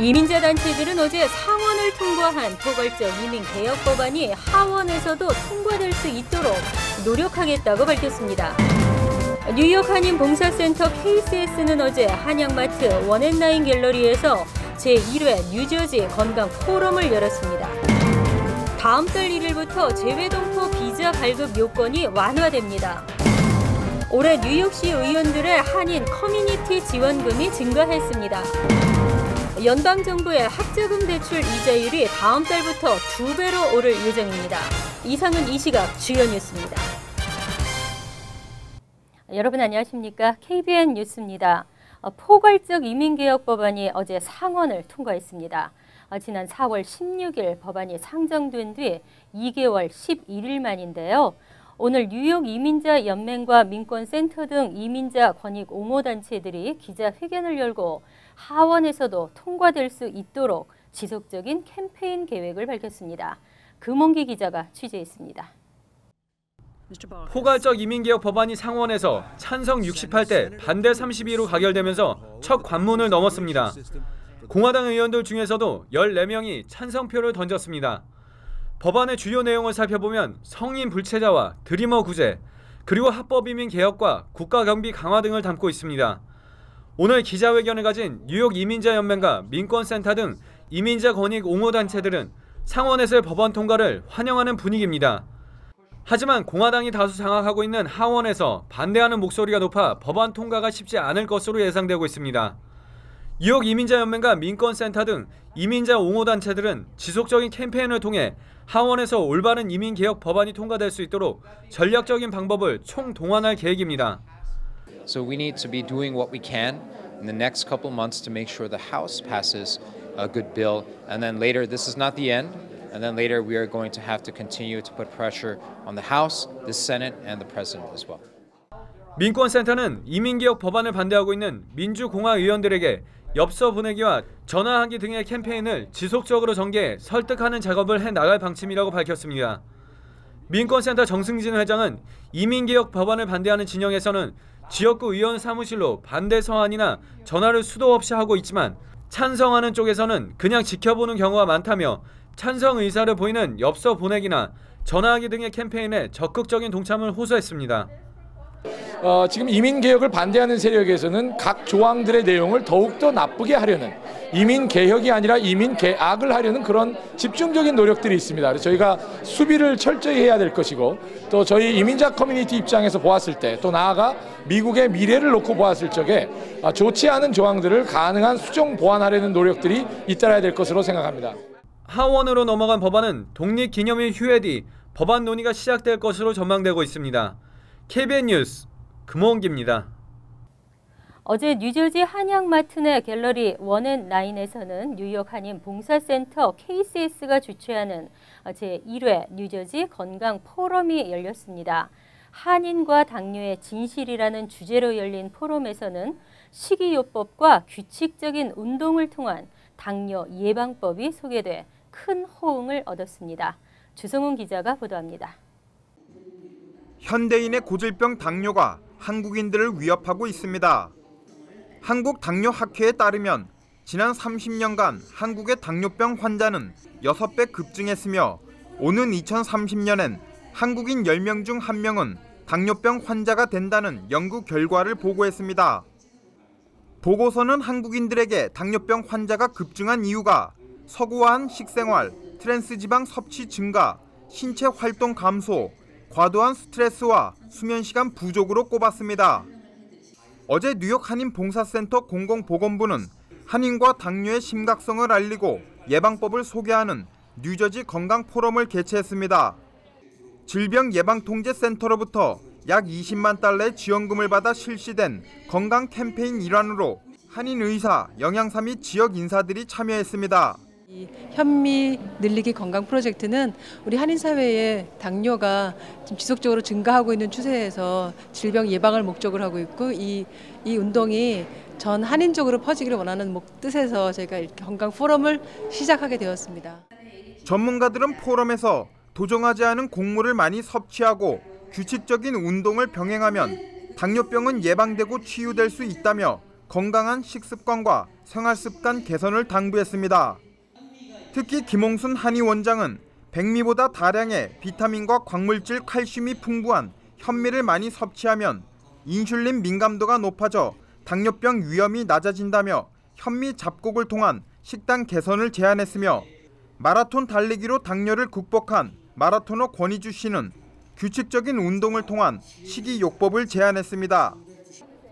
이민자 단체들은 어제 상원을 통과한 포괄적 이민 개혁 법안이 하원에서도 통과될 수 있도록 노력하겠다고 밝혔습니다. 뉴욕 한인 봉사센터 KCS는 어제 한양마트 원앤나인 갤러리에서 제1회 뉴저지 건강 포럼을 열었습니다. 다음 달 1일부터 재외동포 비자 발급 요건이 완화됩니다. 올해 뉴욕시 의원들의 한인 커뮤니티 지원금이 증가했습니다. 연방정부의 학자금 대출 이자율이 다음 달부터 2배로 오를 예정입니다. 이상은 이 시각 주요 뉴스입니다. 여러분 안녕하십니까? KBN 뉴스입니다. 포괄적 이민개혁 법안이 어제 상원을 통과했습니다. 지난 4월 16일 법안이 상정된 뒤 2개월 11일 만인데요. 오늘 뉴욕 이민자 연맹과 민권센터 등 이민자 권익 옹호단체들이 기자회견을 열고 하원에서도 통과될 수 있도록 지속적인 캠페인 계획을 밝혔습니다. 금홍기 기자가 취재했습니다. 포괄적 이민개혁 법안이 상원에서 찬성 68대 반대 32로 가결되면서 첫 관문을 넘었습니다. 공화당 의원들 중에서도 14명이 찬성표를 던졌습니다. 법안의 주요 내용을 살펴보면 성인 불체자와 드리머 구제, 그리고 합법 이민 개혁과 국가 경비 강화 등을 담고 있습니다. 오늘 기자회견을 가진 뉴욕 이민자 연맹과 민권센터 등 이민자 권익 옹호단체들은 상원에서의 법안 통과를 환영하는 분위기입니다. 하지만 공화당이 다수 장악하고 있는 하원에서 반대하는 목소리가 높아 법안 통과가 쉽지 않을 것으로 예상되고 있습니다. 뉴욕 이민자 연맹과 민권센터 등 이민자 옹호단체들은 지속적인 캠페인을 통해 하원에서 올바른 이민개혁 법안이 통과될 수 있도록 전략적인 방법을 총동원할 계획입니다. So we need to be doing what we can in the next couple months to make sure the House passes a good bill, and then later this is not the end, and then later we are going to have to continue to put pressure on the House, the Senate, and the President as well. 민권센터는 이민개혁 법안을 반대하고 있는 민주공화 의원들에게 엽서 보내기와 전화하기 등의 캠페인을 지속적으로 전개해 설득하는 작업을 해나갈 방침이라고 밝혔습니다. 민권센터 정승진 회장은 이민개혁 법안을 반대하는 진영에서는 지역구 의원 사무실로 반대 서한이나 전화를 수도 없이 하고 있지만 찬성하는 쪽에서는 그냥 지켜보는 경우가 많다며 찬성 의사를 보이는 엽서 보내기나 전화하기 등의 캠페인에 적극적인 동참을 호소했습니다. 지금 이민개혁을 반대하는 세력에서는 각 조항들의 내용을 더욱더 나쁘게 하려는, 이민개혁이 아니라 이민개악을 하려는 그런 집중적인 노력들이 있습니다. 그래서 저희가 수비를 철저히 해야 될 것이고, 또 저희 이민자 커뮤니티 입장에서 보았을 때, 또 나아가 미국의 미래를 놓고 보았을 적에 좋지 않은 조항들을 가능한 수정 보완하려는 노력들이 잇따라야 될 것으로 생각합니다. 하원으로 넘어간 법안은 독립기념일 휴회 뒤 법안 논의가 시작될 것으로 전망되고 있습니다. KBN 뉴스 금홍기입니다. 어제 뉴저지 한양마트 내 갤러리 원앤나인에서는 뉴욕 한인 봉사센터 KCS가 주최하는 제1회 뉴저지 건강 포럼이 열렸습니다. 한인과 당뇨의 진실이라는 주제로 열린 포럼에서는 식이요법과 규칙적인 운동을 통한 당뇨 예방법이 소개돼 큰 호응을 얻었습니다. 주성훈 기자가 보도합니다. 현대인의 고질병 당뇨가 한국인들을 위협하고 있습니다. 한국당뇨학회에 따르면 지난 30년간 한국의 당뇨병 환자는 6배 급증했으며 오는 2030년엔 한국인 10명 중 1명은 당뇨병 환자가 된다는 연구 결과를 보고했습니다. 보고서는 한국인들에게 당뇨병 환자가 급증한 이유가 서구화한 식생활, 트랜스지방 섭취 증가, 신체 활동 감소, 과도한 스트레스와 수면시간 부족으로 꼽았습니다. 어제 뉴욕 한인 봉사센터 공공보건부는 한인과 당뇨의 심각성을 알리고 예방법을 소개하는 뉴저지 건강 포럼을 개최했습니다. 질병예방통제센터로부터 약 20만 달러의 지원금을 받아 실시된 건강 캠페인 일환으로 한인 의사, 영양사 및 지역 인사들이 참여했습니다. 이 현미 늘리기 건강 프로젝트는 우리 한인 사회에 당뇨가 지금 지속적으로 증가하고 있는 추세에서 질병 예방을 목적으로 하고 있고 이 운동이 전 한인적으로 퍼지기를 원하는 뜻에서 저희가 이렇게 건강 포럼을 시작하게 되었습니다. 전문가들은 포럼에서 도정하지 않은 곡물을 많이 섭취하고 규칙적인 운동을 병행하면 당뇨병은 예방되고 치유될 수 있다며 건강한 식습관과 생활습관 개선을 당부했습니다. 특히 김홍순 한의 원장은 백미보다 다량의 비타민과 광물질 칼슘이 풍부한 현미를 많이 섭취하면 인슐린 민감도가 높아져 당뇨병 위험이 낮아진다며 현미 잡곡을 통한 식단 개선을 제안했으며 마라톤 달리기로 당뇨를 극복한 마라토너 권희주 씨는 규칙적인 운동을 통한 식이요법을 제안했습니다.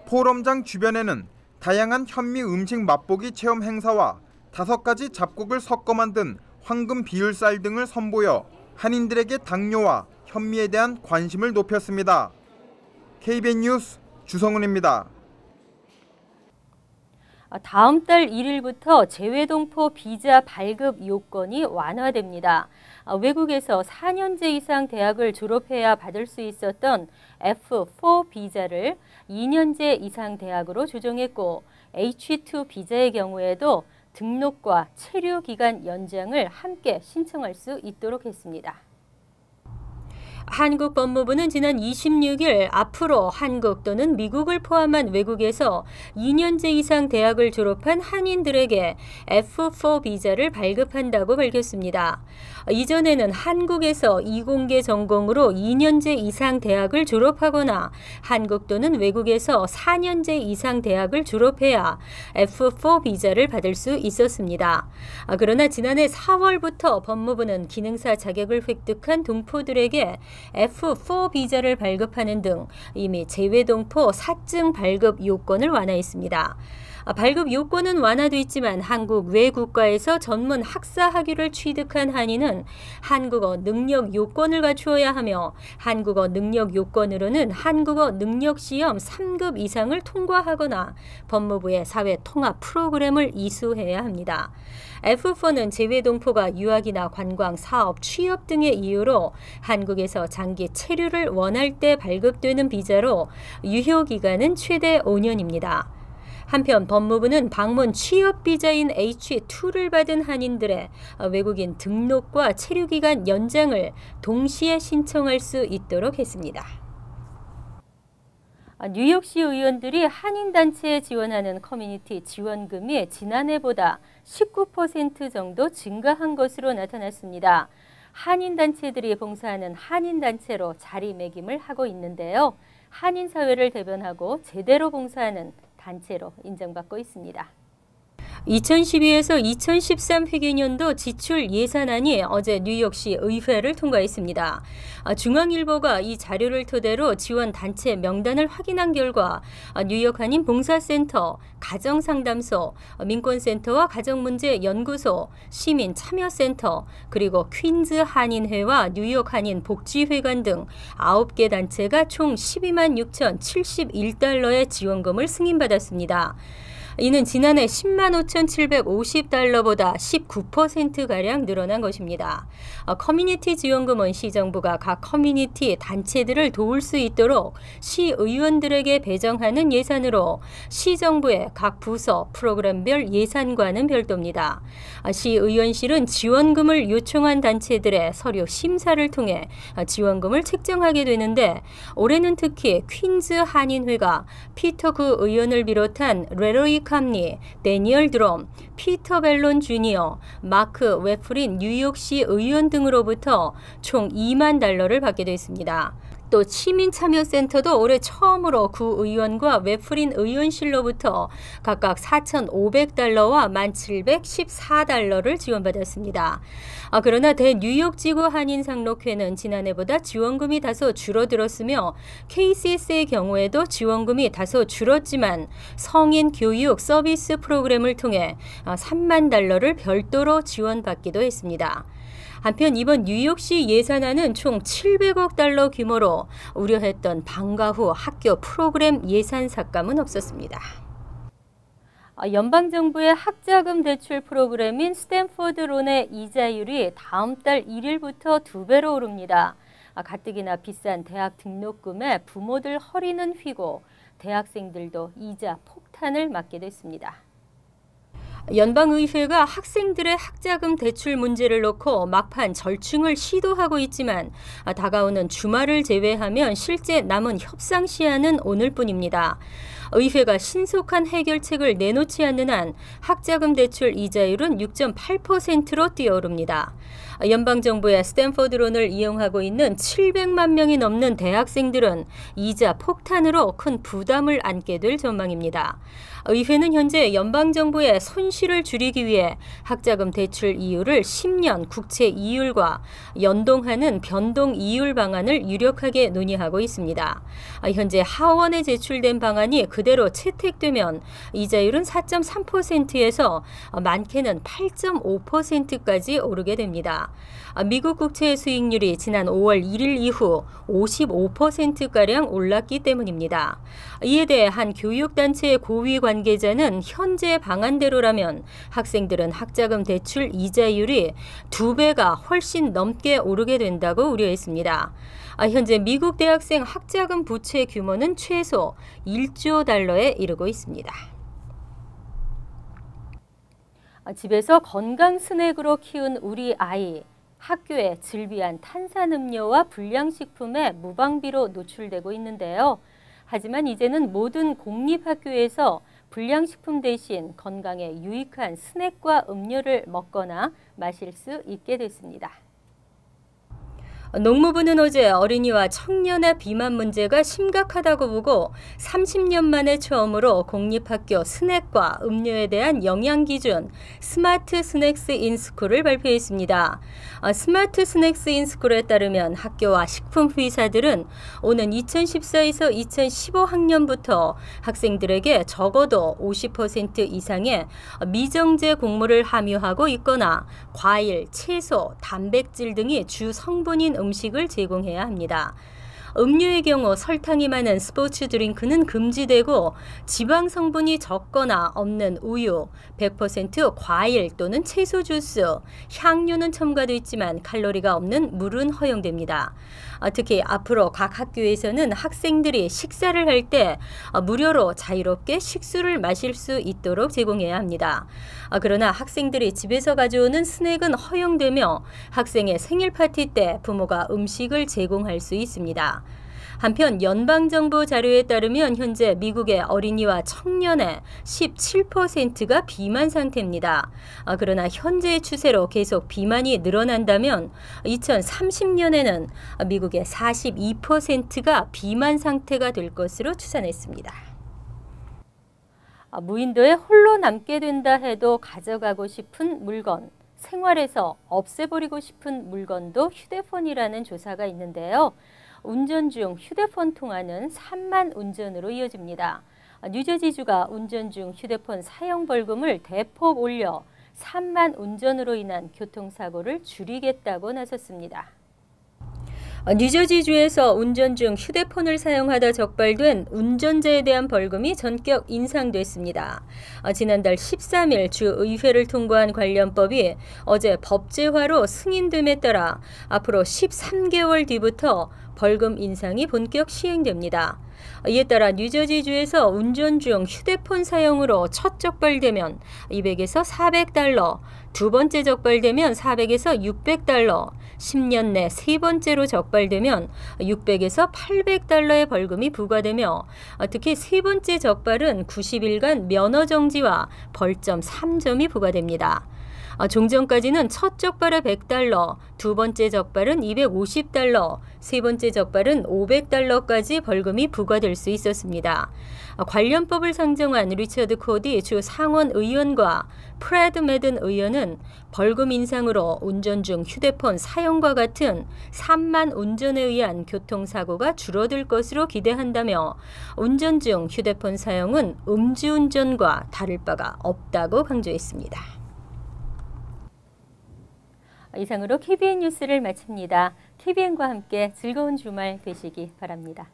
포럼장 주변에는 다양한 현미 음식 맛보기 체험 행사와 5가지 잡곡을 섞어 만든 황금 비율쌀 등을 선보여 한인들에게 당뇨와 현미에 대한 관심을 높였습니다. KBN 뉴스 주성훈입니다. 다음 달 1일부터 재외동포 비자 발급 요건이 완화됩니다. 외국에서 4년제 이상 대학을 졸업해야 받을 수 있었던 F4 비자를 2년제 이상 대학으로 조정했고 H2 비자의 경우에도 등록과 체류 기간 연장을 함께 신청할 수 있도록 했습니다. 한국 법무부는 지난 26일 앞으로 한국 또는 미국을 포함한 외국에서 2년제 이상 대학을 졸업한 한인들에게 F4 비자를 발급한다고 밝혔습니다. 이전에는 한국에서 이공계 전공으로 2년제 이상 대학을 졸업하거나 한국 또는 외국에서 4년제 이상 대학을 졸업해야 F4 비자를 받을 수 있었습니다. 그러나 지난해 4월부터 법무부는 기능사 자격을 획득한 동포들에게 F4 비자를 발급하는 등 이미 재외동포 사증 발급 요건을 완화했습니다. 발급 요건은 완화됐지만 한국 외 국가에서 전문 학사 학위를 취득한 한인은 한국어 능력 요건을 갖추어야 하며 한국어 능력 요건으로는 한국어 능력 시험 3급 이상을 통과하거나 법무부의 사회 통합 프로그램을 이수해야 합니다. F4는 재외동포가 유학이나 관광, 사업, 취업 등의 이유로 한국에서 장기 체류를 원할 때 발급되는 비자로 유효기간은 최대 5년입니다. 한편 법무부는 방문 취업 비자인 H2를 받은 한인들의 외국인 등록과 체류기간 연장을 동시에 신청할 수 있도록 했습니다. 뉴욕시 의원들이 한인단체에 지원하는 커뮤니티 지원금이 지난해보다 19% 정도 증가한 것으로 나타났습니다. 한인단체들이 봉사하는 한인단체로 자리매김을 하고 있는데요. 한인사회를 대변하고 제대로 봉사하는 단체로 인정받고 있습니다. 2012에서 2013 회계년도 지출 예산안이 어제 뉴욕시 의회를 통과했습니다. 중앙일보가 이 자료를 토대로 지원 단체 명단을 확인한 결과 뉴욕 한인 봉사센터, 가정상담소, 민권센터와 가정문제연구소, 시민참여센터, 그리고 퀸즈 한인회와 뉴욕 한인 복지회관 등 9개 단체가 총 12만 6,071달러의 지원금을 승인받았습니다. 이는 지난해 10만 5,750달러보다 19%가량 늘어난 것입니다. 커뮤니티 지원금은 시정부가 각 커뮤니티 단체들을 도울 수 있도록 시의원들에게 배정하는 예산으로 시정부의 각 부서 프로그램별 예산과는 별도입니다. 시의원실은 지원금을 요청한 단체들의 서류 심사를 통해 지원금을 책정하게 되는데 올해는 특히 퀸즈 한인회가 피터 구 의원을 비롯한 레러이 캄니, 데니얼 드럼, 피터 벨론 주니어, 마크 웨프린 뉴욕시 의원 등으로부터 총 2만 달러를 받게 됐습니다. 또 시민참여센터도 올해 처음으로 구 의원과 웨프린 의원실로부터 각각 4,500달러와 1,714달러를 지원받았습니다. 그러나 대뉴욕지구 한인상록회는 지난해보다 지원금이 다소 줄어들었으며 KCS의 경우에도 지원금이 다소 줄었지만 성인 교육 서비스 프로그램을 통해 3만 달러를 별도로 지원받기도 했습니다. 한편 이번 뉴욕시 예산안은 총 700억 달러 규모로 우려했던 방과 후 학교 프로그램 예산 삭감은 없었습니다. 연방정부의 학자금 대출 프로그램인 스탠포드론의 이자율이 다음 달 1일부터 2배로 오릅니다. 가뜩이나 비싼 대학 등록금에 부모들 허리는 휘고 대학생들도 이자 폭탄을 맞게 됐습니다. 연방의회가 학생들의 학자금 대출 문제를 놓고 막판 절충을 시도하고 있지만 다가오는 주말을 제외하면 실제 남은 협상 시한은 오늘뿐입니다. 의회가 신속한 해결책을 내놓지 않는 한 학자금 대출 이자율은 6.8%로 뛰어오릅니다. 연방정부의 스탠퍼드론을 이용하고 있는 700만 명이 넘는 대학생들은 이자 폭탄으로 큰 부담을 안게 될 전망입니다. 의회는 현재 연방정부의 손실을 줄이기 위해 학자금 대출 이율을 10년 국채 이율과 연동하는 변동 이율 방안을 유력하게 논의하고 있습니다. 현재 하원에 제출된 방안이 그대로 채택되면 이자율은 4.3%에서 많게는 8.5%까지 오르게 됩니다. 미국 국채 수익률이 지난 5월 1일 이후 55%가량 올랐기 때문입니다. 이에 대해 한 교육단체의 고위 관계자는 현재 방안대로라면 학생들은 학자금 대출 이자율이 2배가 훨씬 넘게 오르게 된다고 우려했습니다. 현재 미국 대학생 학자금 부채 규모는 최소 1조 달러에 이르고 있습니다. 집에서 건강 스낵으로 키운 우리 아이, 학교에 질비한 탄산음료와 불량식품에 무방비로 노출되고 있는데요. 하지만 이제는 모든 공립학교에서 불량식품 대신 건강에 유익한 스낵과 음료를 먹거나 마실 수 있게 됐습니다. 농무부는 어제 어린이와 청년의 비만 문제가 심각하다고 보고 30년 만에 처음으로 공립학교 스낵과 음료에 대한 영양 기준 스마트 스낵스 인 스쿨을 발표했습니다. 스마트 스낵스 인 스쿨에 따르면 학교와 식품회사들은 오는 2014에서 2015학년부터 학생들에게 적어도 50% 이상의 미정제 곡물을 함유하고 있거나 과일, 채소, 단백질 등이 주 성분인 음식을 제공해야 합니다. 음료의 경우 설탕이 많은 스포츠 드링크는 금지되고 지방 성분이 적거나 없는 우유, 100% 과일 또는 채소 주스, 향료는 첨가되어 있지만 칼로리가 없는 물은 허용됩니다. 특히 앞으로 각 학교에서는 학생들이 식사를 할 때 무료로 자유롭게 식수를 마실 수 있도록 제공해야 합니다. 그러나 학생들이 집에서 가져오는 스낵은 허용되며 학생의 생일 파티 때 부모가 음식을 제공할 수 있습니다. 한편 연방정부 자료에 따르면 현재 미국의 어린이와 청년의 17%가 비만 상태입니다. 그러나 현재의 추세로 계속 비만이 늘어난다면 2030년에는 미국의 42%가 비만 상태가 될 것으로 추산했습니다. 무인도에 홀로 남게 된다 해도 가져가고 싶은 물건, 생활에서 없애버리고 싶은 물건도 휴대폰이라는 조사가 있는데요. 운전 중 휴대폰 통화는 산만 운전으로 이어집니다. 뉴저지주가 운전 중 휴대폰 사용 벌금을 대폭 올려 산만 운전으로 인한 교통사고를 줄이겠다고 나섰습니다. 뉴저지주에서 운전 중 휴대폰을 사용하다 적발된 운전자에 대한 벌금이 전격 인상됐습니다. 지난달 13일 주의회를 통과한 관련법이 어제 법제화로 승인됨에 따라 앞으로 13개월 뒤부터 벌금 인상이 본격 시행됩니다. 이에 따라 뉴저지주에서 운전 중 휴대폰 사용으로 첫 적발되면 200에서 400달러, 두 번째 적발되면 400에서 600달러, 10년 내 세 번째로 적발되면 600에서 800달러의 벌금이 부과되며 특히 세 번째 적발은 90일간 면허 정지와 벌점 3점이 부과됩니다. 종전까지는 첫 적발에 100달러, 두 번째 적발은 250달러, 세 번째 적발은 500달러까지 벌금이 부과될 수 있었습니다. 관련법을 상정한 리처드 코디 주 상원 의원과 프레드 매든 의원은 벌금 인상으로 운전 중 휴대폰 사용과 같은 산만 운전에 의한 교통사고가 줄어들 것으로 기대한다며 운전 중 휴대폰 사용은 음주운전과 다를 바가 없다고 강조했습니다. 이상으로 KBN 뉴스를 마칩니다. KBN과 함께 즐거운 주말 되시기 바랍니다.